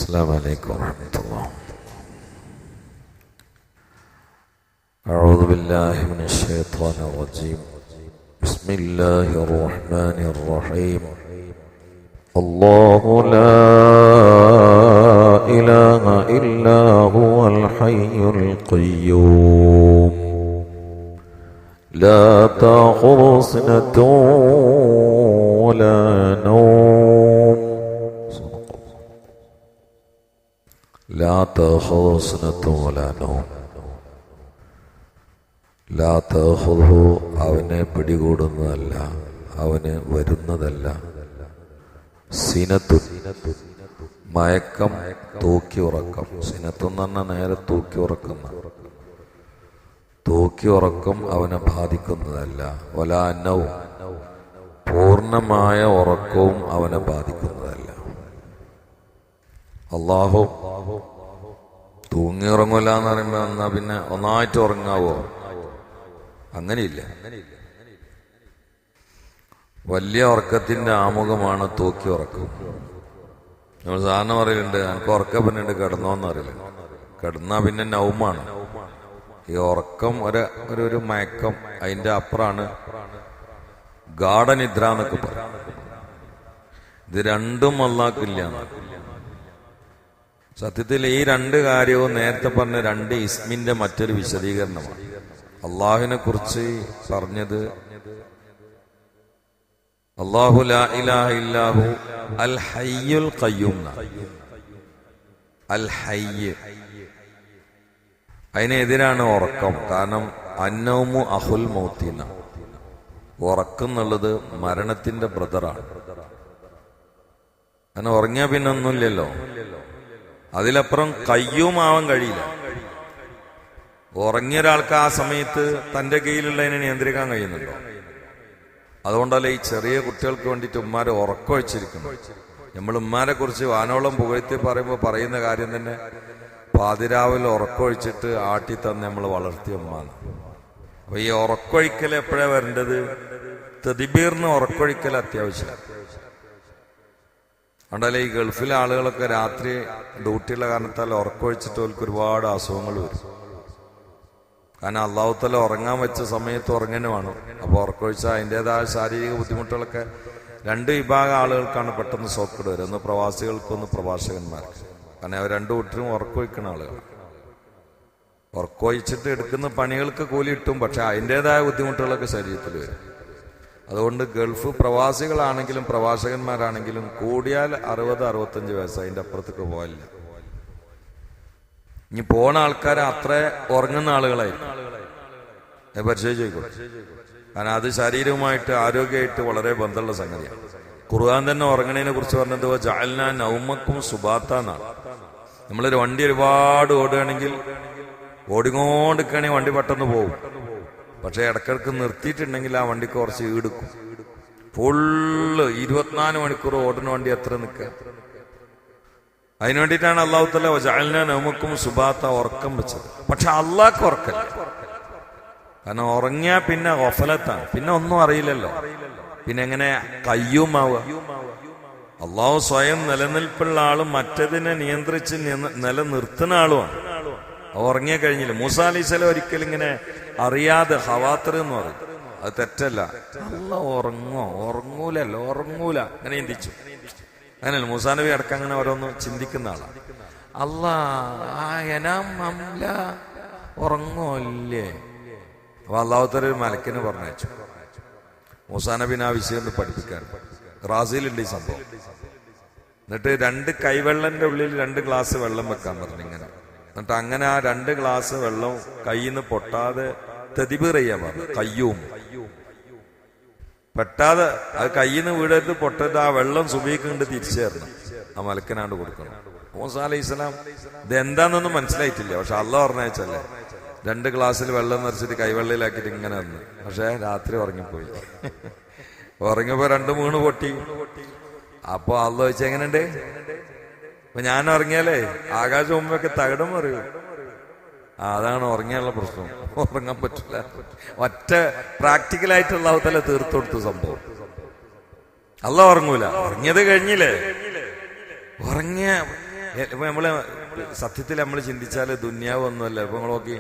السلام عليكم ورحمة الله. أعوذ بالله من الشيطان الرجيم. بسم الله الرحمن الرحيم. الله لا إله إلا هو الحي القيوم لا تأخذه سنة ولا نوم لا تأخذه سنة ولا نوم ലാ തഅഖുദുഹു അവനെ പിടികൂടുന്നതല്ല, അവന് വരുന്നതല്ല. സിനത്തു മയക്കം, തൂക്കി ഉറക്കം. സിനത്തു എന്ന് പറഞ്ഞാൽ നേരെ തൂക്കി ഉറക്കുന്ന, തൂക്കി ഉറക്കം അവനെ ബാധിക്കുന്നതല്ല. വലാ നൗം പൂർണ്ണമായ ഉറക്കവും അവനെ ബാധിക്കുന്നതല്ല. അല്ലാഹു തൂങ്ങി ഉറങ്ങൂല എന്ന് പറയുമ്പോ എന്നാ പിന്നെ ഒന്നായിട്ട് ഉറങ്ങാവോ? അങ്ങനെയില്ല. വലിയ ഉറക്കത്തിന്റെ ആമുഖമാണ് തൂക്കി ഉറക്കം. നമ്മൾ സാധാരണ പറയലുണ്ട്, എനിക്ക് ഉറക്കം പിന്നീട് കിടന്നോന്ന് അറിയില്ല. കിടന്നാ പിന്നെ നൗമാണ്. ഈ ഉറക്കം ഒരു മയക്കം, അതിന്റെ അപ്പുറമാണ് ഗാഠനിദ്ര എന്നൊക്കെ പറയും. ഇത് രണ്ടും അല്ലാഹ്ക്കില്ല. സത്യത്തിൽ ഈ രണ്ട് കാര്യവും നേരത്തെ പറഞ്ഞ രണ്ട് ഇസ്മിന്റെ മറ്റൊരു വിശദീകരണമാണ്. അള്ളാഹുവിനെ കുറിച്ച് പറഞ്ഞത് അല്ലാഹു ലാ ഇലാഹ ഇല്ലാഹു അൽ ഹയ്യുൽ ഖയ്യൂം. അൽ ഹയ്യ് അതിനെതിരാണ് ഉറക്കം. കാരണം അന്നൗമു അഹുൽ മൗത്തിന, ഉറക്കം എന്നുള്ളത് മരണത്തിന്റെ ബ്രദറാണ്. അങ്ങനെ ഉറങ്ങിയാ പിന്നെ ഒന്നുമില്ലല്ലോ, അതിലപ്പുറം കയ്യൂമാവാൻ കഴിയില്ല. ഉറങ്ങിയ ഒരാൾക്ക് ആ സമയത്ത് തന്റെ കയ്യിലുള്ളതിനെ നിയന്ത്രിക്കാൻ കഴിയുന്നുണ്ടോ? അതുകൊണ്ടല്ലേ ഈ ചെറിയ കുട്ടികൾക്ക് വേണ്ടിയിട്ട് ഉമ്മാരെ ഉറക്കം വെച്ചിരിക്കുന്നു. നമ്മൾ ഉമ്മാരെ കുറിച്ച് വാനോളം പുകഴ്ത്തി പറയുമ്പോൾ പറയുന്ന കാര്യം തന്നെ പാതിരാവിലെ ഉറക്കൊഴിച്ചിട്ട് ആട്ടി തന്നെ നമ്മൾ വളർത്തിയ ഉമ്മാണ്. അപ്പൊ ഈ ഉറക്കൊഴിക്കൽ എപ്പോഴാ വരേണ്ടത്? തദ്ബീറിന് ഉറക്കൊഴിക്കൽ അത്യാവശ്യം. അതുകൊണ്ടല്ലേ ഈ ഗൾഫിലെ ആളുകളൊക്കെ രാത്രി ഡ്യൂട്ടിയുള്ള കാരണത്താൽ ഉറക്കൊഴിച്ചിട്ട് അവർക്ക് ഒരുപാട് അസുഖങ്ങൾ വരും. കാരണം അള്ളാഹു തആല ഉറങ്ങാൻ വെച്ച സമയത്ത് ഉറങ്ങാനും വേണം. അപ്പൊ ഉറക്കൊഴിച്ചാൽ അതിൻ്റെതായ ശാരീരിക ബുദ്ധിമുട്ടുകളൊക്കെ രണ്ട് വിഭാഗം ആളുകൾക്കാണ് പെട്ടെന്ന് സോക്കേട് വരും. ഒന്ന് പ്രവാസികൾക്കും ഒന്ന് പ്രഭാഷകന്മാർക്ക്. കാരണം അവർ രണ്ടു കൂട്ടരും ഉറക്കൊഴിക്കുന്ന ആളുകളാണ്. ഉറക്കൊഴിച്ചിട്ട് എടുക്കുന്ന പണികൾക്ക് കൂലി കിട്ടും, പക്ഷെ അതിൻ്റെതായ ബുദ്ധിമുട്ടുകളൊക്കെ ശരീരത്തിൽ വരും. അതുകൊണ്ട് ഗൾഫ് പ്രവാസികളാണെങ്കിലും പ്രഭാഷകന്മാരാണെങ്കിലും കൂടിയാൽ 60-65 വയസ്സ്, അതിൻ്റെ അപ്പുറത്തേക്ക് പോകാനില്ല. ഇനി പോണ ആൾക്കാർ അത്ര ഉറങ്ങുന്ന ആളുകളായിരിക്കും. പരിശോധിച്ചോട്ടെ. കാരണം അത് ശരീരവുമായിട്ട് ആരോഗ്യമായിട്ട് വളരെ ബന്ധമുള്ള സംഗതിയാണ്. ഖുർആൻ തന്നെ ഉറങ്ങണതിനെ കുറിച്ച് പറഞ്ഞത് ജഅൽനാ നൗമക്കും സുബാത്താ എന്നാണ്. നമ്മളൊരു വണ്ടി ഒരുപാട് ഓടുകയാണെങ്കിൽ ഓടിക്കൊണ്ടിരിക്കുകയാണെങ്കിൽ വണ്ടി പെട്ടെന്ന് പോകും. പക്ഷെ ഇടക്കിടക്ക് നിർത്തിയിട്ടുണ്ടെങ്കിൽ ആ വണ്ടിക്ക് കുറച്ച് ഈടുക്കും. ഫുള്ള് 24 മണിക്കൂർ ഓടുന്ന വണ്ടി എത്ര നിൽക്കുക? അതിനു വേണ്ടിയിട്ടാണ് അല്ലാഹു തആല വജഅൽനാ നൗമക്കും സുബാത്ത ഉറക്കം വെച്ചത്. പക്ഷെ അള്ളാഹ്ക്ക് ഉറക്കല്ല. കാരണം ഉറങ്ങിയാ പിന്നെ ഗഫലത്താണ്, പിന്നെ ഒന്നും അറിയില്ലല്ലോ. പിന്നെ എങ്ങനെ കയ്യൂമാവുക? അള്ളാഹു സ്വയം നിലനിൽപ്പുള്ള ആളും മറ്റതിനെ നിയന്ത്രിച്ച് നിലനിർത്തുന്ന ആളുമാണ്. ഉറങ്ങിയ കഴിഞ്ഞില്ല. മൂസാ അലൈഹിസ്സലാം ഒരിക്കലും ഇങ്ങനെ അറിയാതെ ഹവാത്തർ എന്ന് പറയും, അത് തെറ്റല്ല. അല്ലാഹ് ഉറങ്ങൂലല്ലോ, ഉറങ്ങൂല അങ്ങനെ ചിന്തിച്ചു. അങ്ങനെയല്ല, മൂസാ നബി അടക്കം അങ്ങനെ ഓരോന്ന് ചിന്തിക്കുന്ന ആളാണ്. ഉറങ്ങൂല്ലേ? അപ്പൊ അല്ലാഹു തആല ഒരു മലക്കിനെ പറഞ്ഞയച്ചു മൂസാ നബിനെ ആ വിഷയം ഒന്ന് പഠിപ്പിക്കാൻ. റാസിയിലുണ്ട് ഈ സംഭവം. എന്നിട്ട് 2 കൈവെള്ളന്റെ ഉള്ളിൽ 2 ഗ്ലാസ് വെള്ളം വെക്കാൻ പറഞ്ഞു. ഇങ്ങനെ എന്നിട്ട് അങ്ങനെ ആ 2 ഗ്ലാസ് വെള്ളം കയ്യിൽ നിന്ന് പൊട്ടാതെ തദ്ബീർ ചെയ്യാൻ പറഞ്ഞു. കയ്യൂം പെട്ടാതെ അത് കയ്യിൽ നിന്ന് വീടരുത്, പൊട്ടരുത്. ആ വെള്ളം സുബഹിക്ക് കൊണ്ട് തിരിച്ചു തരണം, ആ മലക്കനാണ്ട് കൊടുക്കണം. മൂസാ അലൈഹിസ്സലാം ഇതെന്താന്നൊന്നും മനസ്സിലായിട്ടില്ല. പക്ഷെ അള്ളാഹ് പറഞ്ഞയച്ചല്ലേ. 2 ഗ്ലാസ്സിൽ വെള്ളം നിറച്ചിട്ട് കൈവെള്ളയിലാക്കിയിട്ട് ഇങ്ങനെ വന്ന്. പക്ഷെ രാത്രി ഉറങ്ങിപ്പോയി. ഉറങ്ങിയപ്പോ 2-3 പൊട്ടി. അപ്പൊ അള്ളാഹ് ചോദിച്ചാൽ എങ്ങനെയുണ്ട്? അപ്പൊ ഞാൻ ഉറങ്ങിയാലേ ആകാശം മുമ്പൊക്കെ തകിടം പറയൂ. അതാണ് ഉറങ്ങിയുള്ള പ്രശ്നം. ഉറങ്ങാൻ പറ്റില്ല. ഒറ്റ പ്രാക്ടിക്കലായിട്ട് അല്ലാഹു തആല തീർത്തു കൊടുത്ത സംഭവം. അല്ലാഹ് ഉറങ്ങൂല. ഉറങ്ങിയത് കഴിഞ്ഞില്ലേ? ഉറങ്ങിയ ഇപ്പൊ നമ്മള് സത്യത്തിൽ നമ്മൾ ചിന്തിച്ചാല് ദുന്യാവ് ഒന്നുമല്ല. ഇപ്പൊ നമ്മൾ നോക്കി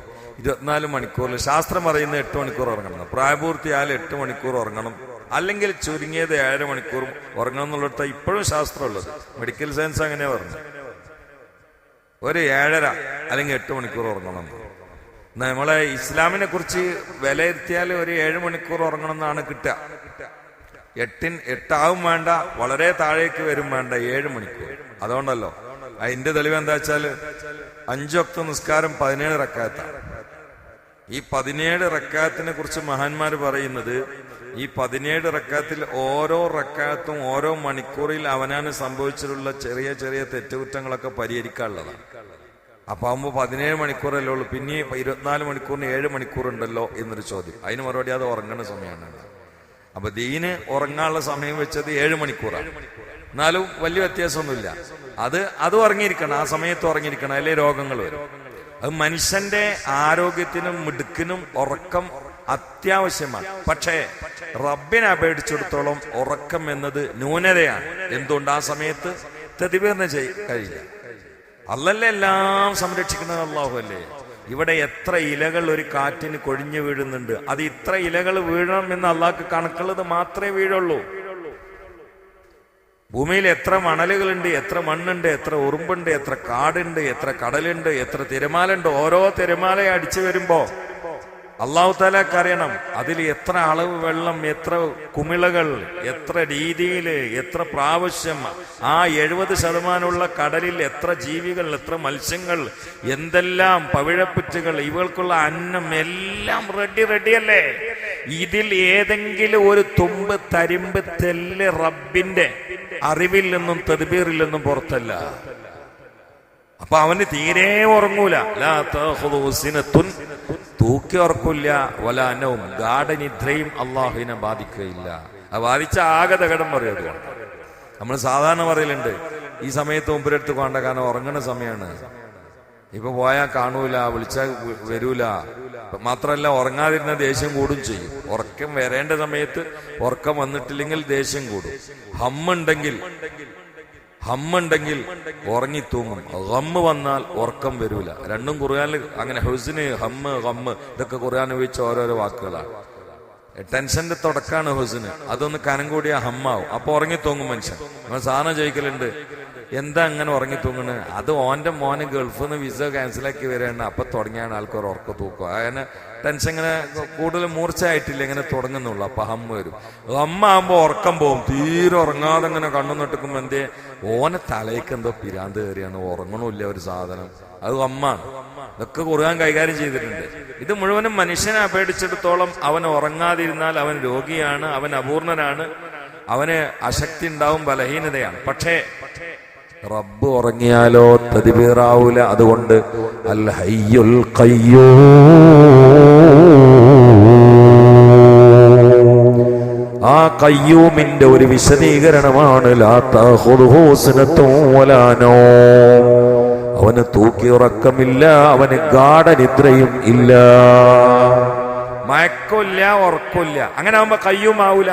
24 മണിക്കൂറിൽ ശാസ്ത്രം പറയുന്നത് 8 മണിക്കൂർ ഉറങ്ങണം, പ്രായപൂർത്തിയായാലും 8 മണിക്കൂർ ഉറങ്ങണം, അല്ലെങ്കിൽ ചുരുങ്ങിയത് 7 മണിക്കൂർ ഉറങ്ങണം എന്നുള്ളിടത്ത് ഇപ്പോഴും ശാസ്ത്രം ഉള്ളത്. മെഡിക്കൽ സയൻസ് അങ്ങനെ പറഞ്ഞു, ഒരു 7.5 അല്ലെങ്കിൽ 8 മണിക്കൂർ ഉറങ്ങണം. നമ്മളെ ഇസ്ലാമിനെ കുറിച്ച് വിലയിരുത്തിയാൽ ഒരു 7 മണിക്കൂർ ഉറങ്ങണം എന്നാണ് കിട്ടുക. 8 വേണ്ട, വളരെ താഴേക്ക് വരും വേണ്ട 7 മണിക്കൂർ. അതുകൊണ്ടല്ലോ അതിന്റെ തെളിവ് എന്താ വെച്ചാല് 5 വക്ത് നിസ്കാരം 17 റക്അത്താണ്. ഈ 17 റക്അത്തിനെ കുറിച്ച് മഹാന്മാര് പറയുന്നത്, ഈ 17 റക്അത്തിൽ ഓരോ റക്അത്തും ഓരോ മണിക്കൂറിൽ അവനാന് സംഭവിച്ചിട്ടുള്ള ചെറിയ ചെറിയ തെറ്റുകുറ്റങ്ങളൊക്കെ പരിഹരിക്കാനുള്ളതാണ്. അപ്പൊ ആകുമ്പോ 17 മണിക്കൂറല്ലേ ഉള്ളൂ, പിന്നെ 24 മണിക്കൂറിന് 7 മണിക്കൂർ ഉണ്ടല്ലോ എന്നൊരു ചോദ്യം. അതിന് മറുപടി അത് ഉറങ്ങുന്ന സമയമാണ്. അപ്പൊ ദീന് ഉറങ്ങാനുള്ള സമയം വെച്ചത് 7 മണിക്കൂറാണ്. എന്നാലും വലിയ വ്യത്യാസമൊന്നുമില്ല. അത് ഉറങ്ങിയിരിക്കണം, ആ സമയത്ത് ഉറങ്ങിയിരിക്കണം, അതിലെ രോഗങ്ങൾ വരും. അത് മനുഷ്യന്റെ ആരോഗ്യത്തിനും മിടുക്കിനും ഉറക്കം അത്യാവശ്യമാണ്. പക്ഷേ റബ്ബിനെ അപേക്ഷിച്ചിടത്തോളം ഉറക്കം എന്നത് ന്യൂനതയാണ്. എന്തുകൊണ്ട്? ആ സമയത്ത് തദ്ബീറിന് കഴിയില്ല. അല്ലല്ലേ എല്ലാം സംരക്ഷിക്കുന്നത്, അല്ലാഹു അല്ലേ. ഇവിടെ എത്ര ഇലകൾ ഒരു കാറ്റിന് കൊഴിഞ്ഞു വീഴുന്നുണ്ട്, അത് ഇത്ര ഇലകൾ വീഴണം എന്ന് അള്ളാഹ്ക്ക് കണക്കുള്ളത് മാത്രമേ വീഴുള്ളൂ. ഭൂമിയിൽ എത്ര മണലുകളുണ്ട്, എത്ര മണ്ണുണ്ട്, എത്ര ഉറുമ്പുണ്ട്, എത്ര കാടുണ്ട്, എത്ര കടലുണ്ട്, എത്ര തിരമാലുണ്ട്. ഓരോ തിരമാലയെ അടിച്ചു വരുമ്പോ അള്ളാഹു തആലക്ക് അറിയണം അതിൽ എത്ര അളവ് വെള്ളം, എത്ര കുമിളകൾ, എത്ര രീതിയില്, എത്ര പ്രാവശ്യം. ആ 70% കടലിൽ എത്ര ജീവികൾ, എത്ര മത്സ്യങ്ങൾ, എന്തെല്ലാം പവിഴപ്പുറ്റുകൾ, ഇവൾക്കുള്ള അന്നം എല്ലാം റെഡിയല്ലേ. ഇതിൽ ഏതെങ്കിലും ഒരു തുമ്പ് തരിമ്പ് തെല്ല് റബ്ബിന്റെ അറിവിൽ നിന്നും തദ്ബീറിൽ നിന്നും പുറത്തല്ല. അപ്പൊ അവന് തീരെ ഉറങ്ങൂല. ലാ തഖുദു സിനത്തുൻ, തൂക്കി ഉറക്കില്ല, വലാനവും ഗാഠനിദ്രയും അള്ളാഹുവിനെ ബാധിക്കുകയില്ല. അത് ബാധിച്ച ആകെ തകടം പറയുക. നമ്മൾ സാധാരണ പറയലുണ്ട് ഈ സമയത്ത് മുമ്പിലെടുത്ത് കൊണ്ട, കാരണം ഉറങ്ങുന്ന സമയമാണ്. ഇപ്പൊ പോയാൽ കാണൂല, വിളിച്ചാൽ വരൂല. മാത്രമല്ല ഉറങ്ങാതിരുന്ന ദേഷ്യം കൂടും ചെയ്യും. ഉറക്കം വരേണ്ട സമയത്ത് ഉറക്കം വന്നിട്ടില്ലെങ്കിൽ ദേഷ്യം കൂടും. ഹമ്മുണ്ടെങ്കിൽ ഉറങ്ങിത്തൂങ്ങും. ഗമ്മ് വന്നാൽ ഉറക്കം വരൂല. രണ്ടും ഖുർആനിൽ അങ്ങനെ. ഹുസ്ന്, ഹമ്മ്, ഗമ്മ് ഇതൊക്കെ ഖുർആൻ ഉപയോഗിച്ച ഓരോരോ വാക്കുകളാണ്. ടെൻഷന്റെ തുടക്കാണ് ഹുസ്ന്, അതൊന്ന് കനം കൂടിയ ഹമ്മാവും. അപ്പൊ ഉറങ്ങിത്തൂങ്ങും മനുഷ്യൻ. നമ്മൾ സാധനം ചോദിക്കലുണ്ട്, എന്താ അങ്ങനെ ഉറങ്ങിത്തൂങ്ങണ്? അത് ഓന്റെ മോന് ഗൾഫിൽ നിന്ന് വിസ ക്യാൻസലാക്കി വരികയാണ്, അപ്പൊ തുടങ്ങിയാണ് ആൾക്കാർ ഉറക്ക തൂക്കുക. അങ്ങനെ ടെൻഷൻ ഇങ്ങനെ കൂടുതൽ മൂർച്ചയായിട്ടില്ല, ഇങ്ങനെ തുടങ്ങുന്നുള്ളു. അപ്പൊ ഹമ്മ വരും. ഹമ്മാകുമ്പോ ഉറക്കം പോകും. തീരെ ഉറങ്ങാതെ ഇങ്ങനെ കണ്ണു നട്ടുക്കുമ്പോ എന്തേ ഓനെ തലയ്ക്ക് എന്തോ പിരാന്ത് കയറിയാണ്, ഉറങ്ങണില്ല ഒരു സാധനം. അത് ഹമ്മാണ്. ഇതൊക്കെ ഖുർആൻ കൈകാര്യം ചെയ്തിട്ടുണ്ട്. ഇത് മുഴുവനും മനുഷ്യനെ അപേക്ഷിച്ചിടത്തോളം അവൻ ഉറങ്ങാതിരുന്നാൽ അവൻ രോഗിയാണ്, അവൻ അപൂർണനാണ്, അവന് അശക്തി ഉണ്ടാവും, ബലഹീനതയാണ്. പക്ഷേ റബ്ബ് ഉറങ്ങിയാലോ തദ്ബീറാവൂല. അതുകൊണ്ട് അൽ ഹയ്യുൽ ഖയ്യൂം, ആ ഖയ്യൂമിന്റെ ഒരു വിശദീകരണമാണ് ലാ തഖുദുഹു സിനത്തുൻ വലാ നൗം. അവന് തൂക്കി ഉറക്കമില്ല, അവന് ഗാഠനിദ്രയും ഇല്ല, മയക്കമില്ല, ഉറക്കമില്ല. അങ്ങനെ ആവുമ്പോ ഖയ്യൂം ആവൂല.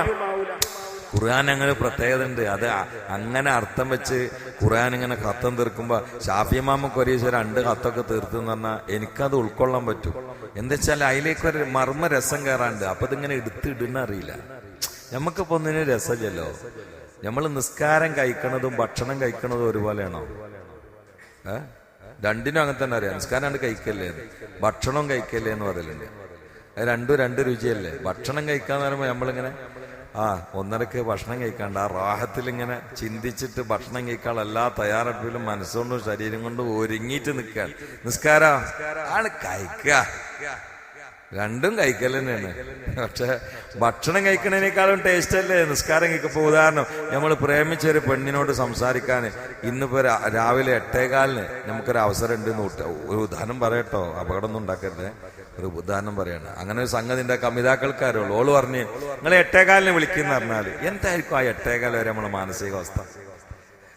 ഖുർആൻ അങ്ങനെ പ്രത്യേകത ഉണ്ട്. അത് അങ്ങനെ അർത്ഥം വെച്ച് ഖുർആൻ ഇങ്ങനെ ഖത്തം തീർക്കുമ്പോ ഷാഫി ഇമാമക്ക് ഒരു 2 ഖത്തൊക്കെ തീർത്തെന്ന് പറഞ്ഞാൽ എനിക്കത് ഉൾക്കൊള്ളാൻ പറ്റും. എന്താ വെച്ചാൽ അതിലേക്കൊരു മർമ്മ രസം കയറാണ്ട്. അപ്പൊ ഇതിങ്ങനെ ഇടുന്ന അറിയില്ല. നമുക്കിപ്പോ ഒന്നിനും രസമില്ലല്ലോ. നമ്മൾ നിസ്കാരം കഴിക്കണതും ഭക്ഷണം കഴിക്കണതും ഒരുപോലെയാണോ? രണ്ടിനും അങ്ങനെ തന്നെ അറിയാം. നിസ്കാരം കഴിക്കല്ലേ, ഭക്ഷണം കഴിക്കല്ലേ എന്ന് പറയലുണ്ട്. രണ്ടും 2 രുചിയല്ലേ. ഭക്ഷണം കഴിക്കാന്ന് പറയുമ്പോ നമ്മളിങ്ങനെ 1:30 ഭക്ഷണം കഴിക്കാണ്ട് ആ റാഹത്തിൽ ഇങ്ങനെ ചിന്തിച്ചിട്ട് ഭക്ഷണം കഴിക്കാനുള്ള എല്ലാ തയ്യാറെടുപ്പിലും മനസ്സുകൊണ്ടും ശരീരം കൊണ്ടും ഒരുങ്ങിയിട്ട് നിൽക്കാൻ. നിസ്കാരം ആണ് കഴിക്കുക, രണ്ടും കഴിക്കൽ തന്നെയാണ്. പക്ഷെ ഭക്ഷണം കഴിക്കണേനേക്കാളും ടേസ്റ്റ് അല്ലേ നിസ്കാരം കഴിക്കുമ്പോ. ഉദാഹരണം, നമ്മൾ പ്രേമിച്ചൊരു പെണ്ണിനോട് സംസാരിക്കാൻ ഇന്നിപ്പോ രാവിലെ 8:15 നമുക്കൊരു അവസരം ഉണ്ടെന്ന് ഒരു ഉദാഹരണം പറയട്ടോ, അപകടമൊന്നും ഉണ്ടാക്കരുത്. ഒരു ഉദാഹരണം പറയാണ്. അങ്ങനെ ഒരു സംഗതി ഉണ്ടാക്കുക കമിതാക്കൾക്കാരുള്ളൂ. ഓള് പറഞ്ഞ് നിങ്ങൾ 8:15 വിളിക്കുന്ന പറഞ്ഞാല് എന്തായിരിക്കും ആ 8:15 വരെ നമ്മളെ മാനസികാവസ്ഥ?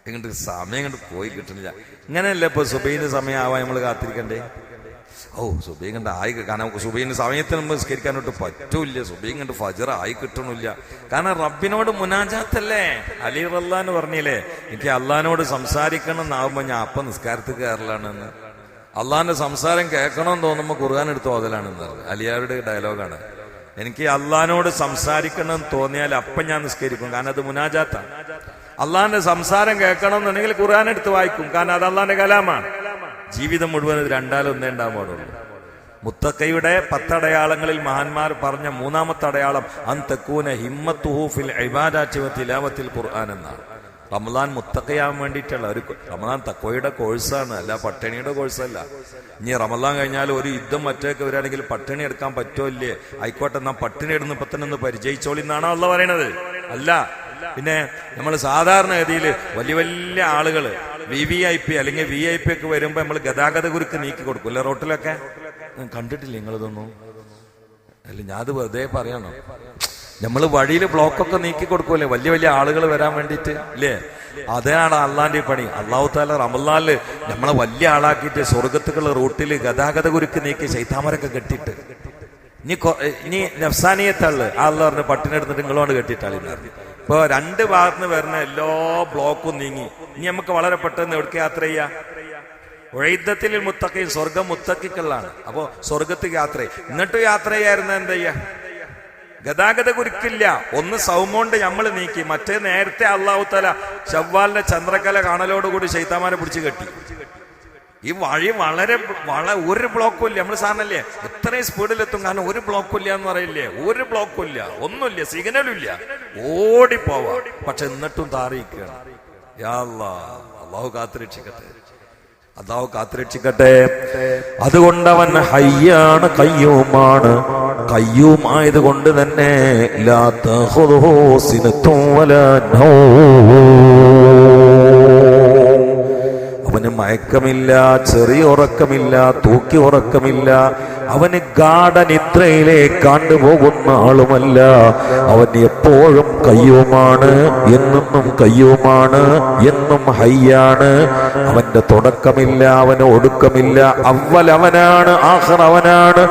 ഇങ്ങോട്ട് സമയം ഇങ്ങോട്ട് പോയി കിട്ടുന്നില്ല. ഇങ്ങനെയല്ലേ ഇപ്പൊ സുബൈന്റെ സമയം ആവാൻ നമ്മൾ കാത്തിരിക്കണ്ടേ? സുബൈ കണ്ട് ആയി, കാരണം സുബൈന് സമയത്തിന് മുമ്പ് നിസ്കരിക്കാനോട്ട് പറ്റൂല്ല, സുബൈ കണ്ട് ഫജർ ആയി കിട്ടണില്ല. കാരണം റബ്ബിനോട് മുനാജാത്തല്ലേ. അലി റളിയല്ലാഹു പറഞ്ഞില്ലേ, എനിക്ക് അള്ളഹാനോട് സംസാരിക്കണം എന്നാവുമ്പോ ഞാൻ അപ്പം നിസ്കാരത്തിൽ കയറലാണെന്ന്. അള്ളാഹിന്റെ സംസാരം കേൾക്കണമെന്ന് തോന്നുമ്പോ ഖുർആൻ എടുത്ത് ഓതലാണെന്ന് പറഞ്ഞു. അലിയാരുടെ ഡയലോഗാണ്. എനിക്ക് അള്ളഹാനോട് സംസാരിക്കണം എന്ന് തോന്നിയാൽ അപ്പം ഞാൻ നിസ്കരിക്കും, കാരണം അത് മുനാജാത്താണ്. അള്ളാഹിന്റെ സംസാരം കേൾക്കണം എന്നുണ്ടെങ്കിൽ ഖുർആൻ എടുത്ത് വായിക്കും, കാരണം അത് അള്ളാഹിന്റെ കലാമാണ്. ജീവിതം മുഴുവൻ ഇത് രണ്ടാലൊന്നേ ഉണ്ടാകാൻ പാടുള്ളൂ. മുത്തഖയുടെ 10 അടയാളങ്ങളിൽ മഹാന്മാർ പറഞ്ഞ 3ാമത്തെ അടയാളം അൻ തകൂന ഹിമ്മത്തുഹു ഫിൽ ഇബാദത്തി വ തിലാവത്തിൽ ഖുർആൻ എന്നാണ്. റമദാൻ മുത്തഖയാവാൻ വേണ്ടിയിട്ടുള്ള ഒരു റമദാൻ തഖ്വയുടെ കോഴ്സാണ്, അല്ല പട്ടിണിയുടെ കോഴ്സല്ല. ഇനി റമദാൻ കഴിഞ്ഞാൽ ഒരു യുദ്ധം മറ്റൊക്കെ വരികയാണെങ്കിൽ പട്ടിണി എടുക്കാൻ പറ്റോ ഇല്ലേ, ആയിക്കോട്ടെ നാം പട്ടിണി എടുന്ന് ഇപ്പൊ തന്നെ ഒന്ന് പരിചയിച്ചോളി എന്നാണോ അള്ള പറയണത്? അല്ല. പിന്നെ നമ്മൾ സാധാരണഗതിയിൽ വലിയ വലിയ ആളുകൾ VVIP അല്ലെങ്കിൽ VIP ഒക്കെ വരുമ്പോ നമ്മൾ ഗതാഗത കുരുക്ക് നീക്കി കൊടുക്കൂല്ലേ റോട്ടിലൊക്കെ? കണ്ടിട്ടില്ല നിങ്ങളിതൊന്നും? അല്ല, ഞാൻ അത് വെറുതെ പറയണോ? നമ്മള് വഴിയിൽ ബ്ലോക്കൊക്കെ നീക്കി കൊടുക്കൂല്ലേ വലിയ വലിയ ആളുകൾ വരാൻ വേണ്ടിയിട്ട്, ഇല്ലേ? അതാണ് അള്ളാന്റെ പണി. അള്ളാഹു തആല റമളാനില് നമ്മളെ വലിയ ആളാക്കിയിട്ട് സ്വർഗത്തുക്കുള്ള റൂട്ടിൽ ഗതാഗത കുരുക്ക് നീക്കി ശൈത്താന്മാരൊക്കെ കെട്ടിയിട്ട് ഇനി നഫ്സാനിയത്തള്ളു അള്ളാഹ് പറഞ്ഞ് പട്ടിണി എടുത്തിട്ട് നിങ്ങളോട് കെട്ടിയിട്ടാളിന്ന് പറഞ്ഞു. ഇപ്പൊ 2 ഭാഗത്തുനിന്ന് വരുന്ന എല്ലാ ബ്ലോക്കും നീങ്ങി. ഇനി നമുക്ക് വളരെ പെട്ടെന്ന് എവിടേക്ക് യാത്ര ചെയ്യാം? ഉഴൈദത്തിൽ മുത്തഖീൻ, സ്വർഗം മുത്തഖിക്കുള്ളതാണ്. അപ്പോ സ്വർഗത്തേക്ക് യാത്ര ചെയ്യും. എന്നിട്ട് യാത്ര ചെയ്യായിരുന്ന എന്താ ചെയ്യാ? ഗതാഗത കുരുക്കില്ല. ഒന്ന് സൗമോണ്ട് നമ്മൾ നീക്കി, മറ്റേ നേരത്തെ അള്ളാഹു തആല ശവ്വാലിന്റെ ചന്ദ്രകല കാണലോടുകൂടി ശൈത്താന്മാരെ പിടിച്ച് കെട്ടി. ഈ വഴി വളരെ ഒരു ബ്ലോക്കും ഇല്ല. നമ്മൾ സാറിനല്ലേ എത്രയും സ്പീഡിലെത്തും, കാരണം ഒരു ബ്ലോക്കും ഇല്ല എന്ന് പറയില്ലേ? ഒരു ബ്ലോക്കും ഇല്ല, ഒന്നുമില്ല, സിഗ്നലും ഇല്ല, ഓടിപ്പോവാ. പക്ഷെ എന്നിട്ടും താറിയിക്കുകയാണ്. യാ അല്ലാഹ്, അള്ളാഹു കാത്തുരക്ഷിക്കട്ടെ, അള്ളാഹു കാത്തുരക്ഷിക്കട്ടെ. അതുകൊണ്ട് അവൻ ഹയ്യാണ്, കയ്യൂമാണ്. കയ്യൂമായത് കൊണ്ട് തന്നെ ലാ തഖുദുഹു സിനത്തും വലാ നൗം, അവന് മയക്കമില്ല, ചെറിയ ഉറക്കമില്ല, തൂക്കി ഉറക്കമില്ല. അവന് ഗാഢനിദ്രയിലേക്ക് കണ്ടുപോകുന്ന ആളുമല്ല. അവൻ എപ്പോഴും കയ്യൂമാണ്, എന്നും കയ്യൂമാണ്, എന്നും ഹയ്യാണ്. അവന്റെ തുടക്കമില്ല, അവന് ഒടുക്കമില്ല. അവ്വൽ അവനാണ്, ആഖിർ അവനാണ്,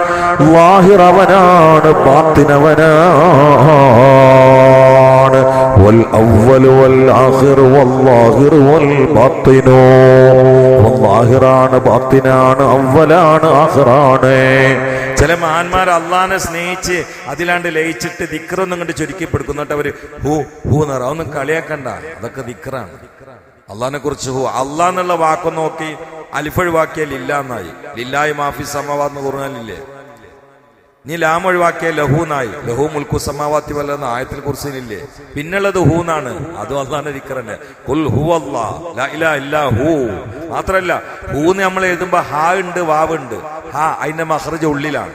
ളാഹിർ അവനാണ്, ബാത്തിൻ അവനാണ്. വൽ അവ്വൽ വൽ ആഖിർ വൽ ളാഹിർ വൽ ബാത്തിനു, ളാഹിറാണ്, ബാത്തിനാണ്, അവ്വലാണ്, ആഖിറാണ്. ചില മഹാന്മാർ അള്ളാഹിനെ സ്നേഹിച്ച് അതിലാണ്ട് ലയിച്ചിട്ട് ദിക്റൊന്നും കണ്ട് ചുരുക്കിപ്പെടുക്കും. എന്നിട്ട് അവര് ഹൂ ഹൂ എന്ന് പറ. ഒന്നും കളിയാക്കണ്ട, അതൊക്കെ ദിക്റാണ്. അള്ളാഹിനെ കുറിച്ച് ഹൂ, അള്ളാഹ് എന്നുള്ള വാക്കൊന്ന് നോക്കി അലിഫൊഴിവാക്കിയാൽ ലില്ലാന്നായി. ലില്ലാഹി മാഫി സമാവാത്ത് എന്ന് പറഞ്ഞാലില്ലേ? നീ ലാം ഒഴിവാക്കിയാൽ ലഹൂന്നായി. ലഹു മുൽക്കു സമാവാത്തി വല്ലെന്ന ആയത്തിൽ കുർസിയിലില്ലേ? പിന്നുള്ളത് ഹൂന്നാണ്, അതും അള്ളാഹിന്റെ ദിക്റന്നെ. ഖുൽ ഹുവല്ലാഹ് ലാ ഇലാഹ ഇല്ലാ ഹു. മാത്രല്ല ഹൂന്ന് നമ്മൾ എഴുതുമ്പോ ഹാ ഉണ്ട്, വാവ് ഉണ്ട്. ഹാ അതിന്റെ മഖ്റജ് ഉള്ളിലാണ്,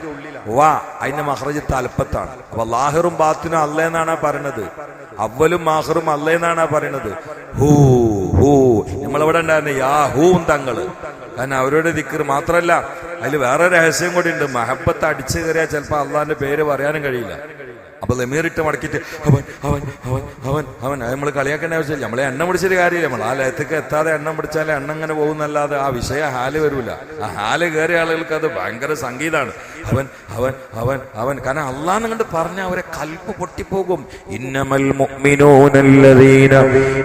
വാ അതിന്റെ മഖ്റജ് തലപ്പത്താണ്. അപ്പൊ ലാഹിറും ബാത്തിനും അല്ല എന്നാണ് പറയണത്, അവലും ആഖിറും അല്ല എന്നാണ് പറയണത്. ഹൂ ഹൂ നമ്മളെവിടെ ഉണ്ടായിരുന്നു യാ ഹൂവും തങ്ങള്, കാരണം അവരുടെ ദിക്ർ. മാത്രല്ല അതിൽ വേറെ രഹസ്യം കൂടി ഉണ്ട്. മഹബത്ത് അടിച്ചു കയറിയാൽ ചിലപ്പോ അള്ളാഹിന്റെ പേര് പറയാനും കഴിയില്ല. അപ്പൊ ലമീറിട്ട് മടക്കിട്ട് അവൻ അവൻ അവൻ അവൻ അവൻ നമ്മൾ കളിയാക്കേണ്ട ആവശ്യമില്ല. നമ്മളെ എണ്ണം പിടിച്ചൊരു കാര്യമില്ല. നമ്മൾ ആ ലയത്തേക്ക് എത്താതെ എണ്ണം പിടിച്ചാലേ എണ്ണം ഇങ്ങനെ പോകുന്നല്ലാതെ ആ വിഷയ ഹാല് വരൂല. ആ ഹാല് കയറിയ ആളുകൾക്ക് അത് ഭയങ്കര സംഗീതാണ്. അവൻ അവൻ അവൻ അവൻ കാരണം അള്ളാഹ് കണ്ട് പറഞ്ഞ അവരെ കൽപ്പ് പൊട്ടിപ്പോകും. ഇന്നമൽ മുഅ്മിനൂനല്ലദീന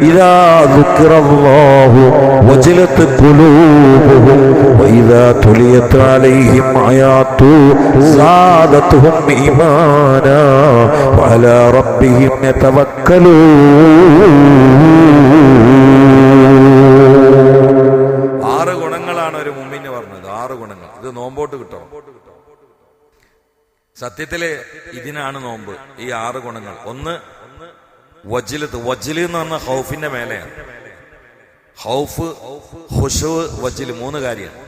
ഇദാ ദുക്റല്ലാഹു വജലത് ഖുലൂബുഹും വഇദാ തുലിയത് അലൈഹിം ആയാതു സാദതുഹും ഈമാനാ വഅലാ റബ്ബിഹിം യതവക്കലൂൻ. 6 ഗുണങ്ങളാണ് ഒരു മുഅ്മിന് പറഞ്ഞത്. 6 ഗുണങ്ങൾ. ഇത് നോമ്പോട്ട് കിട്ടും. സത്യത്തില് ഇതിനാണ് നോമ്പ്. ഈ 6 ഗുണങ്ങൾ. ഒന്ന് വജ്ലത്ത്. വജ്ല് എന്ന് പറഞ്ഞാൽ ഹൗഫിന്റെ മേലെയാണ്. ഹൗഫ്, ഖുശൂ, വജ്ല് 3 കാര്യമാണ്.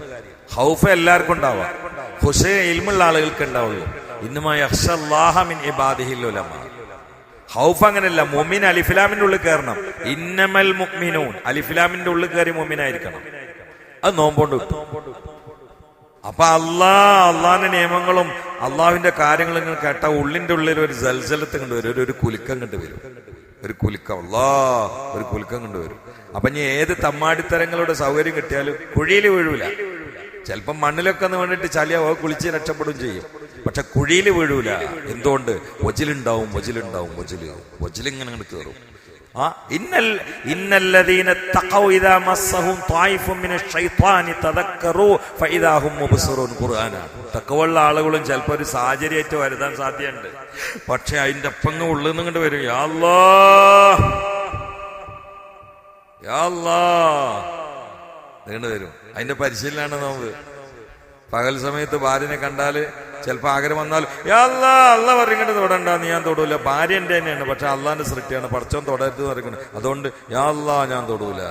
ഹൗഫ് എല്ലാവർക്കും ഉണ്ടാവാം, ഖുശൂ ഇൽമുള്ള ആളുകൾക്ക് ഉണ്ടാവുള്ളൂ. ഇന്നമാ യഖ്ശല്ലാഹ മിൻ ഇബാദിഹിൽ ഉലമാ. ഹൗഫ് അങ്ങനെയല്ല. മുഅ്മിൻ അലിഫ്ലാമിന്റെ ഉള്ളിൽ കയറണം. ഇന്നമൽ മുഅ്മിനൂൻ അലിഫ്ലാമിന്റെ ഉള്ളിൽ കയറി മുഅ്മിനായിരിക്കണം. അത് നോമ്പോണ്ട് കിട്ടും. അപ്പൊ അള്ളാഹിന്റെ നിയമങ്ങളും അള്ളാഹുവിന്റെ കാര്യങ്ങളും ഇങ്ങനെ കേട്ട ഉള്ളിന്റെ ഉള്ളിൽ ഒരു ജൽജലത്ത് കണ്ടുവരും, ഒരു കുലുക്കം കണ്ടുവരും. ഒരു കുലുക്കം, ഒരു കുലുക്കം കണ്ടുവരും. അപ്പൊ ഇനി ഏത് തമ്മാടിത്തരങ്ങളുടെ സൗകര്യം കിട്ടിയാലും കുഴിയിൽ വീഴൂല. ചിലപ്പം മണ്ണിലൊക്കെ ഒന്ന് വേണ്ടിട്ട് ചളിയ കുളിച്ച് രക്ഷപ്പെടും ചെയ്യും. പക്ഷെ കുഴിയിൽ വീഴൂല. എന്തുകൊണ്ട്? വജിലുണ്ടാവും. വജിലിങ്ങനെ കയറും. ഇന്നല്ലദീന തഖൗ ഇദാ മസ്സഹും ത്വായിഫും മിനശ് ശൈത്വാനി തദക്കറൂ ഫഇദാ ഹും മുബ്സിറൂൻ. ഖുർആനാണ്. തഖ്വയുള്ള ആളുകളും ചിലപ്പോൾ ഒരു സാഹചര്യമായിട്ട് വരുത്താൻ സാധ്യതയുണ്ട്. പക്ഷെ അതിന്റെ അപ്പങ്ങ് ഉള്ളിൽ നിന്ന് വരും, യാ അല്ലാഹ് യാ അല്ലാഹ് നീണ്ടു വരും. അതിന്റെ പരിശീലനാണ് നോമ്പ്. പകൽ സമയത്ത് ഭാര്യനെ കണ്ടാല് ചിലപ്പോ ആഗ്രഹം വന്നാൽ യാ അല്ലാഹ് അല്ലാഹ് പറഞ്ഞിട്ട് തൊടണ്ടാന്ന് ഞാൻ തൊടൂല. ഭാര്യ എന്റെ തന്നെയാണ്, പക്ഷെ അള്ളാന്റെ സൃഷ്ടിയാണ്, പടച്ചോൻ തൊടരുത് പറയുന്നത്. അതുകൊണ്ട് യാ അല്ലാഹ് ഞാൻ തൊടൂല.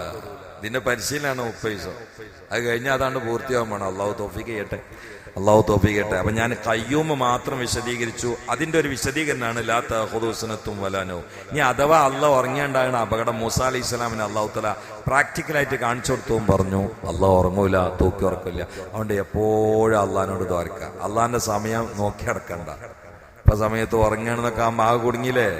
ഇതിന്റെ പരിശീലനാണ് 30 ദിവസം. അത് കഴിഞ്ഞാൽ അതാണ്ട് പൂർത്തിയാവാൻ വേണം. അള്ളാഹു തൗഫീഖ് ചെയ്യട്ടെ. അപ്പൊ ഞാൻ ഖയ്യൂമ് മാത്രം വിശദീകരിച്ചു. അതിന്റെ ഒരു വിശദീകരണമാണ് ലാ തഅഖുദു സിനത്തും വലാ നൗം. ഇനി അഥവാ അള്ളാഹ് ഉറങ്ങിയുണ്ടാകുന്ന അപകടം മൂസ അലൈഹി സ്വലാമിന് അള്ളാഹു തആല പ്രാക്ടിക്കലായിട്ട് കാണിച്ചു കൊടുത്തും പറഞ്ഞു, അള്ളാഹ് ഉറങ്ങൂല, തൂക്കി ഉറക്കില്ല. അതുകൊണ്ട് എപ്പോഴും അള്ളാഹിനോട് ദ്വാരക്കുക. അള്ളാഹിന്റെ സമയം നോക്കി അടക്കണ്ട. ഇപ്പൊ സമയത്ത് ഉറങ്ങണമെന്നൊക്കെ ആകുമ്പോ കുടുങ്ങിയില്ലേ?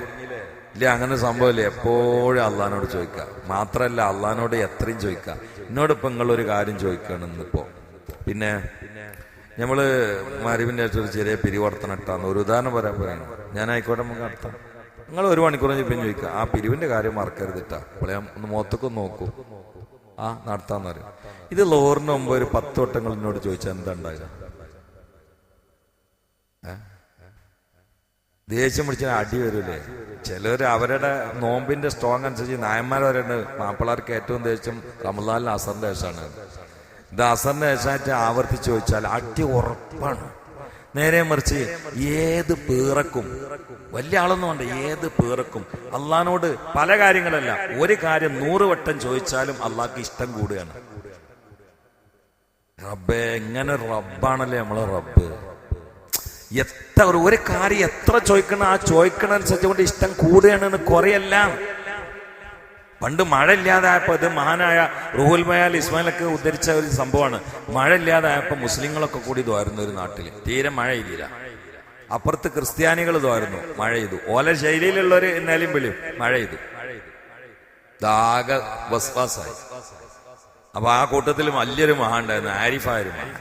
ഇല്ല, അങ്ങനെ സംഭവമില്ലേ? എപ്പോഴും അള്ളാഹിനോട് ചോദിക്കുക. മാത്രല്ല അള്ളാഹിനോട് എത്രയും ചോദിക്കുക. എന്നോടിപ്പോ നിങ്ങളൊരു കാര്യം ചോദിക്കണം ഇന്നിപ്പോ. പിന്നെ നമ്മള് മരുവിന്റെ ഒരു ചെറിയ പിരിവർത്തനം ഇട്ടാന്ന് ഒരു ഉദാഹരണം പറയാൻ പറയണം. ഞാൻ ആയിക്കോട്ടെ, നമുക്ക് നടത്താം. നിങ്ങൾ 1 മണിക്കൂർ പിന്നെ ചോദിക്കുക, ആ പിരിവിന്റെ കാര്യം മറക്കരുതിട്ടാ. അപ്പോൾ ഞാൻ ഒന്ന് മുഖത്തൊക്കെ നോക്കൂ, നടത്താന്ന് പറയും. ഇത് ലോറിന് മുമ്പ് ഒരു 10 വട്ടങ്ങൾ എന്നോട് ചോദിച്ചാൽ എന്താ ഉണ്ടാകുക? ദേഷ്യം പിടിച്ചാൽ അടി വരൂലേ? ചിലര് അവരുടെ നോമ്പിന്റെ സ്ട്രോങ് അനുസരിച്ച് നായന്മാർ പറയുന്നത് മാപ്പിളാർക്ക് ഏറ്റവും ദേഷ്യം റമദാനിലെ അസറിന്റെ ശേഷമാണ്. ഇത് അസറിന്റെ ശേഷമായിട്ട് ആവർത്തിച്ച് ചോദിച്ചാൽ അടി ഉറപ്പാണ്. നേരെ മറിച്ച് ഏത് പീറക്കും, വലിയ ആളൊന്നും ഉണ്ട്, ഏത് പീറക്കും അള്ളഹാനോട് പല കാര്യങ്ങളല്ല, ഒരു കാര്യം 100 വട്ടം ചോദിച്ചാലും അള്ളാഹ്ക്ക് ഇഷ്ടം കൂടുകയാണ്. റബ്ബേ, എങ്ങനെ റബ്ബാണല്ലേ നമ്മളെ റബ്ബ്. എത്ര ഒരു കാര്യം എത്ര ചോദിക്കണം, ആ ചോദിക്കണ അനുസരിച്ച് കൊണ്ട് ഇഷ്ടം കൂടുകയാണെന്ന് കുറയല്ല. പണ്ട് മഴ ഇല്ലാതായപ്പോ, ഇത് മഹാനായ റൂഹുൽ ബയാൽ ഇസ്മായിലൊക്കെ ഉദ്ധരിച്ച ഒരു സംഭവമാണ്. മഴ ഇല്ലാതായപ്പോ മുസ്ലിങ്ങളൊക്കെ കൂടി ദ്വാരുന്നു ഒരു നാട്ടില്. തീരെ മഴയില്ല. അപ്പുറത്ത് ക്രിസ്ത്യാനികൾ ദ്വാരുന്നു, മഴ ചെയ്തു. ഓല ശൈലിയിലുള്ളവര് എന്നാലും വിളിയും മഴ ചെയ്തു. ആകെ വസ്വാസായി. അപ്പൊ ആ കൂട്ടത്തിൽ വലിയൊരു മഹാൻ ഉണ്ടായിരുന്നു, ആരിഫായൊരു മഹാൻ.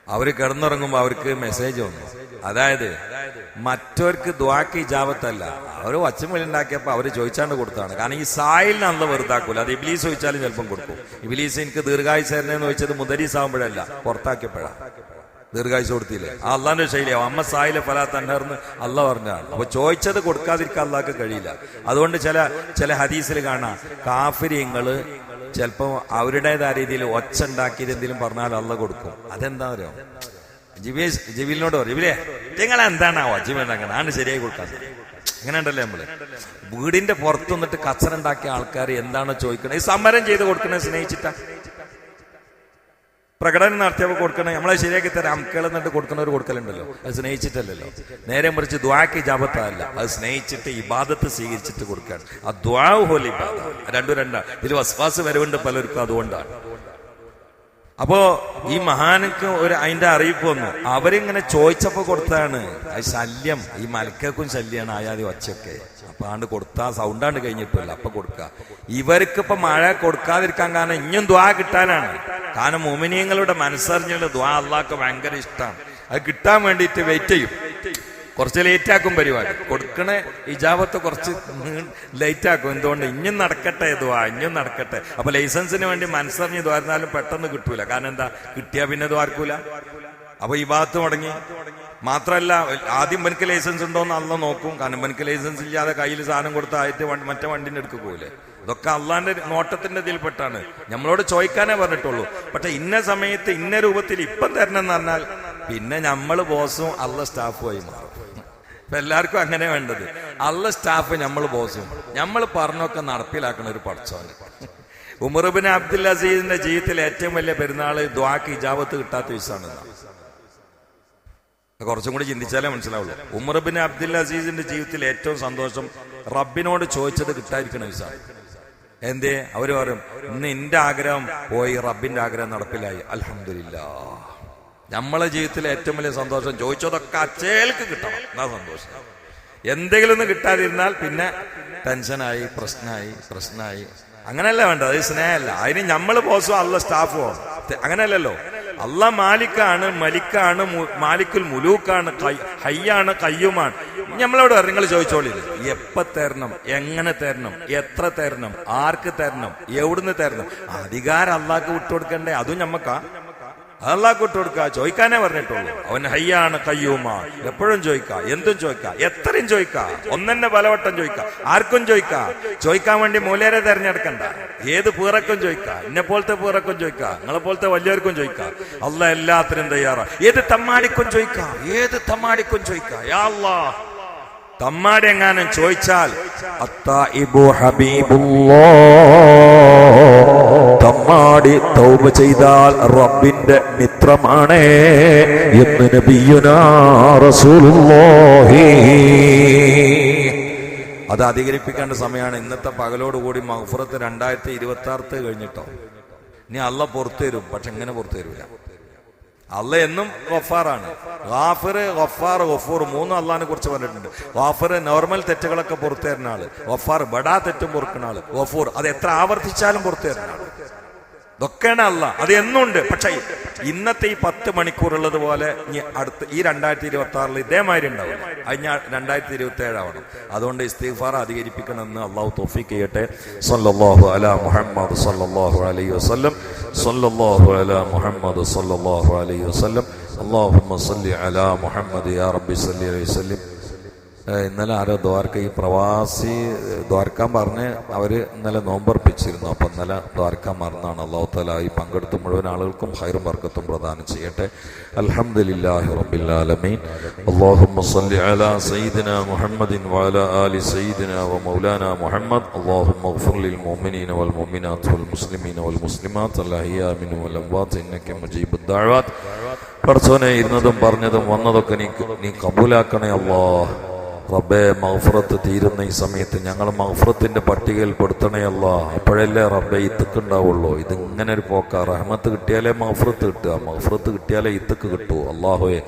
അവര് കിടന്നുറങ്ങുമ്പോ അവർക്ക് മെസ്സേജ് വന്നു. അതായത് മറ്റവർക്ക് ദ്വാക്ക് ഇജാബത്തല്ല, അവര് ഒച്ചമലുണ്ടാക്കിയപ്പോ അവര് ചോദിച്ചാണ്ട് കൊടുത്താണ്. കാരണം ഈ സായിലിന് അന്ന് വെറുതാക്കൂല. അത് ഇബ്ലീസ് ചോദിച്ചാലും ചിലപ്പം കൊടുക്കും. ഇബ്ലീസ് എനിക്ക് ദീർഘായുസ് തരണേന്ന് ചോദിച്ചത് മുദരീസ് ആകുമ്പോഴല്ല, പുറത്താക്കിയപ്പോഴാ ദീർഘായുസ് കൊടുത്തില്ലേ. ആ അള്ളാന്റെ ശൈലിയാവും. അമ്മ സായിലെ ഫലാ തന്നർന്ന് അള്ളാഹ് പറഞ്ഞാണ്. അപ്പൊ ചോദിച്ചത് കൊടുക്കാതിരിക്കാൻ അള്ളാഹ്ക്ക് കഴിയില്ല. അതുകൊണ്ട് ചില ഹദീസിൽ കാണാം, കാഫിര്യങ്ങള് ചിലപ്പോ അവരുടേതായ രീതിയിൽ ഒച്ച ഉണ്ടാക്കിയത് എന്തെങ്കിലും പറഞ്ഞാൽ അള്ളാഹ് കൊടുക്കും. അതെന്താ അറിയോ? ജിബിലിനോട് പറയും, ജിബിലേ നിങ്ങൾ എന്താണ് ആ ഒച്ചമേണ്ടാക്കണം, ആണ് ശരിയായി കൊടുക്കാൻ. അങ്ങനെ ഉണ്ടല്ലേ നമ്മള് വീടിന്റെ പുറത്തു നിന്നിട്ട് കച്ചറുണ്ടാക്കിയ ആൾക്കാർ എന്താണോ ചോദിക്കണേ, ഈ സമരം ചെയ്ത് കൊടുക്കണേ സ്നേഹിച്ചിട്ടാ. പ്രകടനം നടത്തിയപ്പോൾ കൊടുക്കണേ, നമ്മളെ ശരിയാക്കി തരാം അമക്കൾ എന്നിട്ട് കൊടുക്കുന്നവർ കൊടുക്കലുണ്ടല്ലോ, അത് സ്നേഹിച്ചിട്ടല്ലല്ലോ. നേരെ മറിച്ച് ദ്വാക്ക് ഇജാബത്തല്ല, അത് സ്നേഹിച്ചിട്ട് ഇബാദത്ത് സ്വീകരിച്ചിട്ട് കൊടുക്കുകയാണ്. ആ ദ്വാ ഹോൽ ഇബാദ, രണ്ടാണ്. ഇതിൽ വസ്വാസ് വരവുണ്ട് പലർക്കും, അതുകൊണ്ടാണ്. അപ്പോ ഈ മഹാനക്ക് അതിന്റെ അറിയിപ്പ് വന്നു. അവരിങ്ങനെ ചോദിച്ചപ്പോ കൊടുത്താണ്. അത് ശല്യം, ഈ മലക്കും ശല്യാണ് ആയാതി ഒച്ചയൊക്കെ. അപ്പൊ ആണ്ട് കൊടുത്താ സൗണ്ടാണ്ട് കഴിഞ്ഞിട്ടില്ല, അപ്പൊ കൊടുക്ക. ഇവർക്കിപ്പോ മഴ കൊടുക്കാതിരിക്കാൻ കാരണം ഇനിയും ദ്വാ കിട്ടാനാണ്. കാരണം മുഅ്മിനീങ്ങളുടെ മനസ്സറിഞ്ഞുള്ള ദ്വാ അള്ളാഹ്ക്ക് ഭയങ്കര ഇഷ്ടമാണ്. അത് കിട്ടാൻ വേണ്ടിയിട്ട് വെയിറ്റ് ചെയ്യും. കുറച്ച് ലേറ്റാക്കും പരിപാടി. കൊടുക്കണ ഇജാബത്ത് കുറച്ച് ലേറ്റാക്കും. എന്തുകൊണ്ട്? ഇഞ്ഞും നടക്കട്ടെ ദ്വാ, ഇഞ്ഞും നടക്കട്ടെ. അപ്പൊ ലൈസൻസിന് വേണ്ടി മനസ്സറിഞ്ഞ് ദ്വാരുന്നാലും പെട്ടെന്ന് കിട്ടൂല. കാരണം എന്താ? കിട്ടിയാ പിന്നെ ദ്വാർക്കൂല. അപ്പൊ ഈ ഭാഗത്ത് മുടങ്ങി. മാത്രല്ല, ആദ്യം എനിക്ക് ലൈസൻസ് ഉണ്ടോന്ന് അള്ള നോക്കും. കാരണം എനിക്ക് ലൈസൻസ് ഇല്ലാതെ കയ്യിൽ സാധനം കൊടുത്ത ആയിട്ട് മറ്റേ വണ്ടിന്റെ അടുക്ക് പോകില്ലേ. ഇതൊക്കെ അള്ളാന്റെ നോട്ടത്തിന്റെ ഇതിൽപ്പെട്ടാണ്. നമ്മളോട് ചോദിക്കാനേ പറഞ്ഞിട്ടുള്ളൂ. പക്ഷെ ഇന്ന സമയത്ത് ഇന്ന രൂപത്തിൽ ഇപ്പം തരണം എന്ന് പറഞ്ഞാൽ പിന്നെ നമ്മൾ ബോസും അള്ള സ്റ്റാഫുമായി മാറും. ഇപ്പൊ എല്ലാവർക്കും അങ്ങനെ വേണ്ടത്. അള്ള സ്റ്റാഫ്, നമ്മൾ ബോസും. നമ്മൾ പറഞ്ഞൊക്കെ നടപ്പിലാക്കുന്ന ഒരു പടച്ചോന്. ഉമർ ഇബ്നു അബ്ദുൽ അസീസിന്റെ ജീവിതത്തിൽ ഏറ്റവും വലിയ പെരുന്നാള് ദ്വാക്ക് ഇജാബത്ത് കിട്ടാത്ത ദിവസമാണ്. കുറച്ചും കൂടി ചിന്തിച്ചാലേ മനസ്സിലാവുള്ളൂ. ഉമർ ഇബ്നു അബ്ദുൽ അസീസിന്റെ ജീവിതത്തിൽ ഏറ്റവും സന്തോഷം റബ്ബിനോട് ചോദിച്ചത് കിട്ടാതിരിക്കണ ദിവസമാണ്. എന്തേ? അവര് പറയും, ഇന്ന് എന്റെ ആഗ്രഹം പോയി, റബ്ബിന്റെ ആഗ്രഹം നടപ്പിലായി, അൽഹംദുലില്ലാഹ്. നമ്മളെ ജീവിതത്തിലെ ഏറ്റവും വലിയ സന്തോഷം ചോദിച്ചതൊക്കെ അച്ചേൽക്ക് കിട്ടണം, എന്നാ സന്തോഷം. എന്തെങ്കിലും ഒന്ന് കിട്ടാതിരുന്നാൽ പിന്നെ ടെൻഷനായി, പ്രശ്നമായി. അങ്ങനെയല്ല വേണ്ടത്. അത് സ്നേഹമല്ല. അതിന് നമ്മൾ ബോസും അല്ല സ്റ്റാഫും. അങ്ങനെയല്ലല്ലോ. അള്ളാഹ് മാലിക്കാണ്, മലിക്കാണ്, മാലിക്കുൽ മുലൂക്കാണ്, ഹയ്യാണ്, കയ്യുമാണ്. നമ്മളോട് നിങ്ങൾ ചോദിച്ചോളില്ല, എപ്പ തരണം, എങ്ങനെ തരണം, എത്ര തരണം, ആർക്ക് തരണം, എവിടുന്ന് തരണം? അധികാരം അള്ളാഹ്ക്ക് വിട്ടുകൊടുക്കണ്ടേ? അതും ഞമ്മക്കാ? അള്ളാഹ്ക്ക് വിട്ടുകൊടുക്ക, ചോദിക്കാനേ പറഞ്ഞിട്ടുള്ളൂ. അവൻ ഹയ്യാണ്, കയ്യൂമാണ്. എപ്പോഴും ചോദിക്കാം, എന്തും ചോദിക്കാം, എത്രയും ചോദിക്കാം, ഒന്നെന്നെ പലവട്ടം ചോദിക്കാം, ആർക്കും ചോദിക്കാം. ചോദിക്കാൻ വേണ്ടി മൂലേരെ തെരഞ്ഞെടുക്കണ്ട, ഏത് പൂറക്കും ചോദിക്കാം, എന്നെ പോലത്തെ പൂറക്കും ചോദിക്കാം, നിങ്ങളെ പോലത്തെ വലിയവർക്കും ചോദിക്കാം. അള്ളാഹ് എല്ലാത്തിനും തയ്യാറാ. ഏത് തമ്മാടിക്കും ചോദിക്കാം, ഏത് തമ്മാടിക്കും ചോദിക്കാം. യാ അല്ലാഹ്, തമ്മാടി എങ്ങാനും ചോദിച്ചാൽ തമ്മാടി തൗബ ചെയ്താൽ റബ്ബിന്റെ മിത്രമാണ് എന്ന് നബിയുനാ റസൂലുള്ളാഹി. അത് അധികരിപ്പിക്കേണ്ട സമയമാണ്. ഇന്നത്തെ പകലോടുകൂടി മഗ്ഫിറത്ത് 2026 കഴിഞ്ഞിട്ടോ. ഇനി അള്ളാഹ് പുറത്തു തരും, പക്ഷെ എങ്ങനെ പുറത്തു തരൂല. അള്ളാഹ് എന്നും ഗഫാറാണ്. ഗാഫിർ, ഗഫാർ, ഗഫൂർ, 3 അള്ളാഹിനെ കുറിച്ച് പറഞ്ഞിട്ടുണ്ട്. ഗാഫിർ നോർമൽ തെറ്റുകളൊക്കെ പുറത്തു തരുന്ന ആള്, ഗഫാർ ബടാ തെറ്റും പൊറുക്കുന്ന ആള്, ഗഫൂർ അത് എത്ര ആവർത്തിച്ചാലും പുറത്തു തരുന്ന ആള്. ഇതൊക്കെയാണ് അള്ളാഹ്, അത് എന്നുണ്ട്. പക്ഷെ ഇന്നത്തെ ഈ 10 മണിക്കൂറുള്ളത് പോലെ അടുത്ത് ഈ 2026 ഇതേമാതിരി ഉണ്ടാവും. അത് ഞാൻ 2027 ആവണം. അതുകൊണ്ട് ഇസ്തിഗ്ഫാർ അധികരിപ്പിക്കണമെന്ന് അള്ളാഹു തൗഫീഖ് ചെയ്യട്ടെ. സല്ലല്ലാഹു അലാ മുഹമ്മദ് സല്ലല്ലാഹു അലൈഹി വസല്ലം, സല്ലല്ലാഹു അലാ മുഹമ്മദ് സല്ലല്ലാഹു അലൈഹി വസല്ലം, അല്ലാഹുമ്മ സല്ലി അലാ മുഹമ്മദ് യാ റബ്ബി സല്ലി അലൈഹി വസല്ലം. ഇന്നലെ ആരോ ദ്വാരക്ക ഈ പ്രവാസി ദ്വാരക്കാൻ പറഞ്ഞ് അവര് ഇന്നലെ നോമ്പർപ്പിച്ചിരുന്നു. അപ്പൊ ഇന്നലെ ദ്വാരക്കാൻ മറന്നാണ്. അല്ലാഹു തആല ഈ പങ്കെടുത്ത മുഴുവൻ ആളുകൾക്കും ഖൈറും ബർക്കത്തും പ്രദാനം ചെയ്യട്ടെ. അൽഹംദുലില്ലാഹി റബ്ബിൽ ആലമീൻ. അല്ലാഹുമ്മ സല്ലി അലാ സയ്യിദിനാ മുഹമ്മദിൻ വഅലാ ആലി സയ്യിദിനാ വ മൗലാനാ മുഹമ്മദ്. അല്ലാഹുമ്മ ഗ്ഫിർ ലിൽ മുഅ്മിനീന വൽ മുഅ്മിനാത്ത് വൽ മുസ്ലിമീന വൽ മുസ്ലിമാത്ത് അൽ അഹ്യാ മിൻഹും വൽ അംവാത്ത് ഇന്നക മുജീബുദ് ദഅവാത്ത്. പടച്ചോനെ, ഇരുന്നതും പറഞ്ഞതും വന്നതൊക്കെ നീ കബൂലാക്കണേ അല്ലാഹ്. റബ്ബേ, മഗ്ഫിറത്ത് തീരുന്ന ഈ സമയത്ത് ഞങ്ങൾ മഗ്ഫിറത്തിന്റെ പട്ടികയിൽ പെടുത്തണേ അല്ലാഹ്. അപ്പോഴല്ലേ റബ്ബേ ഇത്തക്കുണ്ടാവുള്ളൂ. ഇതിങ്ങനെ ഒരു പോക്ക. റഹ്മത്ത് കിട്ടിയാലേ മഗ്ഫിറത്ത് കിട്ടുക, മഗ്ഫിറത്ത് കിട്ടിയാലേ ഇത്തക്ക് കിട്ടൂ. അല്ലാഹുവേ,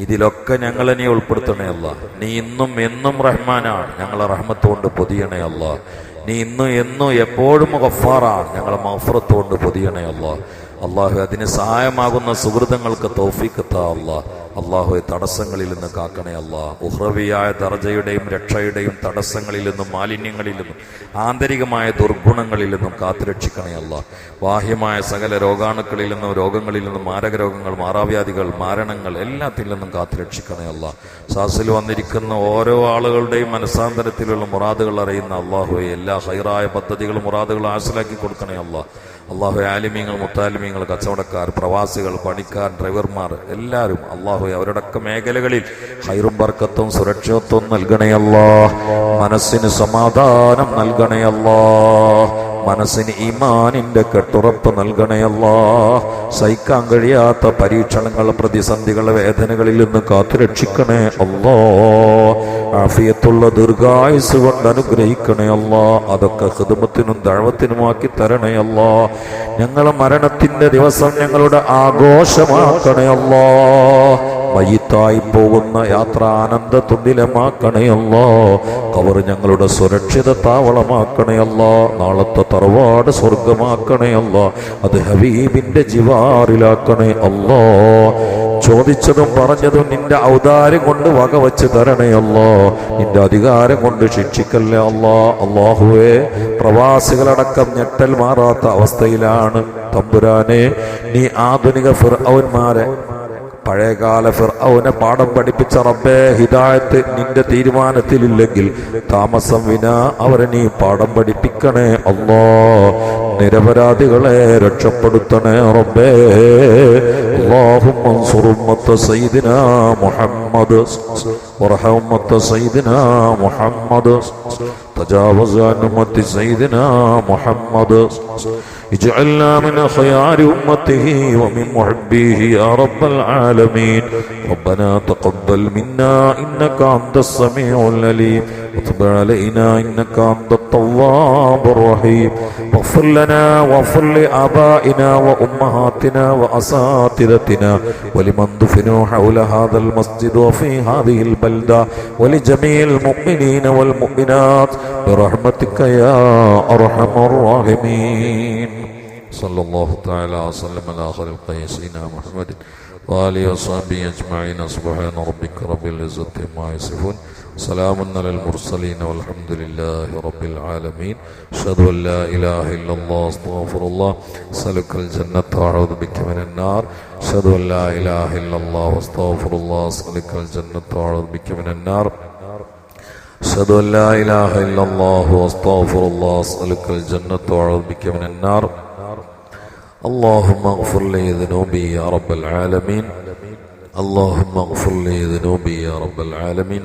ഇതിലൊക്കെ ഞങ്ങളെ നീ ഉൾപ്പെടുത്തണേ അല്ലാഹ്. നീ ഇന്നും എന്നും റഹ്മാനാണ്, ഞങ്ങളെ റഹ്മത്ത് കൊണ്ട് പൊതിയണേ അല്ലാഹ്. നീ ഇന്നും എന്നും എപ്പോഴും ഗഫാറാണ്, ഞങ്ങളെ മഗ്ഫിറത്ത് കൊണ്ട് പൊതിയണേ അല്ലാഹ്. അള്ളാഹു അതിന് സഹായമാകുന്ന സുഹൃതങ്ങൾക്ക് തൗഫീഖ് താ അല്ലാഹ്. അള്ളാഹുവെ, തടസ്സങ്ങളിൽ നിന്ന് കാക്കണേ അല്ലാഹ്. ഉഹ്റവിയായ ദർജയുടെയും രക്ഷയുടെയും തടസ്സങ്ങളിൽ നിന്നും മാലിന്യങ്ങളിൽ നിന്നും ആന്തരികമായ ദുർഗുണങ്ങളിൽ നിന്നും കാത്തുരക്ഷിക്കണേ അല്ലാഹ്. ബാഹ്യമായ സകല രോഗാണുക്കളിൽ നിന്നും രോഗങ്ങളിൽ നിന്നും മാരക രോഗങ്ങൾ, മാറാവ്യാധികൾ, മാരണങ്ങൾ എല്ലാത്തിൽ നിന്നും കാത്തുരക്ഷിക്കണേ അല്ലാഹ്. സാസിൽ വന്നിരിക്കുന്ന ഓരോ ആളുകളുടെയും മനസ്സാന്തരത്തിലുള്ള മുറാദുകൾ അറിയുന്ന അള്ളാഹുവെ, എല്ലാ ഹൈറായ പദ്ധതികളും മുറാദുകളും ഹാസിലാക്കി കൊടുക്കണേ അല്ലാഹ്. അള്ളാഹു, ആലിമീങ്ങൾ, മുത്താലിമീങ്ങൾ, കച്ചവടക്കാർ, പ്രവാസികൾ, പണിക്കാർ, ഡ്രൈവർമാർ എല്ലാവരും അള്ളാഹു അവരുടെയൊക്കെ മേഖലകളിൽ ഹൈറും ബർക്കത്തും സുരക്ഷിതത്വം നൽകണേ അല്ലാഹ്. മനസ്സിന് സമാധാനം നൽകണേ അല്ലാഹ്. മനസ്സിന് ഈമാനിന്റെ കെട്ടുറപ്പ് നൽകണേ അല്ലാഹ്. സഹിക്കാൻ കഴിയാത്ത പരീക്ഷണങ്ങൾ, പ്രതിസന്ധികൾ, വേദനകളിൽ നിന്ന് കാത്തുരക്ഷിക്കണേ അല്ലാഹ്. ആഫിയത്തുള്ള ദീർഘായുസ് കൊണ്ട് അനുഗ്രഹിക്കണേ അല്ലാഹ്. അതൊക്കെ ഖിദ്മത്തിനും ദഅവത്തിനുമാക്കി തരണേ അല്ലാഹ്. ഞങ്ങളെ മരണത്തിന്റെ ദിവസം ഞങ്ങളുടെ ആഘോഷമാക്കണേ അല്ലാഹ്. മയ്യിത്തായി പോകുന്ന യാത്ര ആനന്ദതുല്യമാക്കണേ അല്ലാഹ്. ഖബർ ഞങ്ങളുടെ സുരക്ഷിത താവളമാക്കണേ അല്ലാഹ്. നാളത്തെ തറവാട് സ്വർഗമാക്കണേ അല്ലാഹ്. അത് ഹബീബിന്റെ ജിവാറിലാക്കണേ അല്ലാഹ്. ചോദിച്ചതും പറഞ്ഞതും നിന്റെ ഔദാര്യം കൊണ്ട് വകവച്ച് തരണേ അല്ലാഹ്. നിന്റെ അധികാരം കൊണ്ട് ശിക്ഷിക്കല്ലേ അല്ലാഹ്. അല്ലാഹുവേ, പ്രവാസികളടക്കം ഞെട്ടൽ മാറാത്ത അവസ്ഥയിലാണ് തമ്പുരാനെ. നീ ആധുനിക ഫിർഔന്മാരെ, പഴയകാല ഫിർഔനെ പാഠം പഠിപ്പിച്ച റബ്ബേ, ഹിദായത്ത് നിന്റെ തീരുമാനത്തിലില്ലെങ്കിൽ താമസം വിനാ അവരെ നീ പാഠം പഠിപ്പിക്കണേ അല്ലാഹ്. നിരപരാധികളെ രക്ഷപ്പെടുത്തണേ റബ്ബേ. അല്ലാഹുമ്മ അൻസുർ ഉമ്മത്ത സയ്യിദിനാ മുഹമ്മദ് വറഹം ഉമ്മത്ത സയ്യിദിനാ മുഹമ്മദ് തജാവസ് അൻ ഉമ്മത്തി സയ്യിദിനാ മുഹമ്മദ്. اجعلنا من خيار أمته ومن محبيه يا رب العالمين. ربنا تقبل منا إنك أنت السميع العليم وتب علينا إنك أنت التواب الرحيم. واغفر لنا واغفر لآبائنا وأمهاتنا وأساتذتنا ولمن دفنوا حول هذا المسجد وفي هذه البلدة ولجميع المؤمنين والمؤمنات برحمتك يا أرحم الراحمين. സല്ലല്ലാഹു തആല വസല്ലം അലാ ഖൽഖി സയ്യിദിനാ മുഹമ്മദ് وآله وصحبه أجمعين سبحان ربك رب العزة عما يصفون سلام على المرسلين والحمد لله رب العالمين أشهد أن لا إله إلا الله أستغفر الله أسألك الجنة وأعوذ بك من النار أشهد أن لا إله إلا الله أستغفر الله أسألك الجنة وأعوذ بك من النار أشهد أن لا إله إلا الله وأستغفر الله أسألك الجنة وأعوذ بك من النار اللهم اغفر لي ذنوبي يا رب العالمين اللهم اغفر لي ذنوبي يا رب العالمين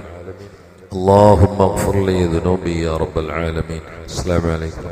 اللهم اغفر لي ذنوبي يا رب العالمين. السلام عليكم.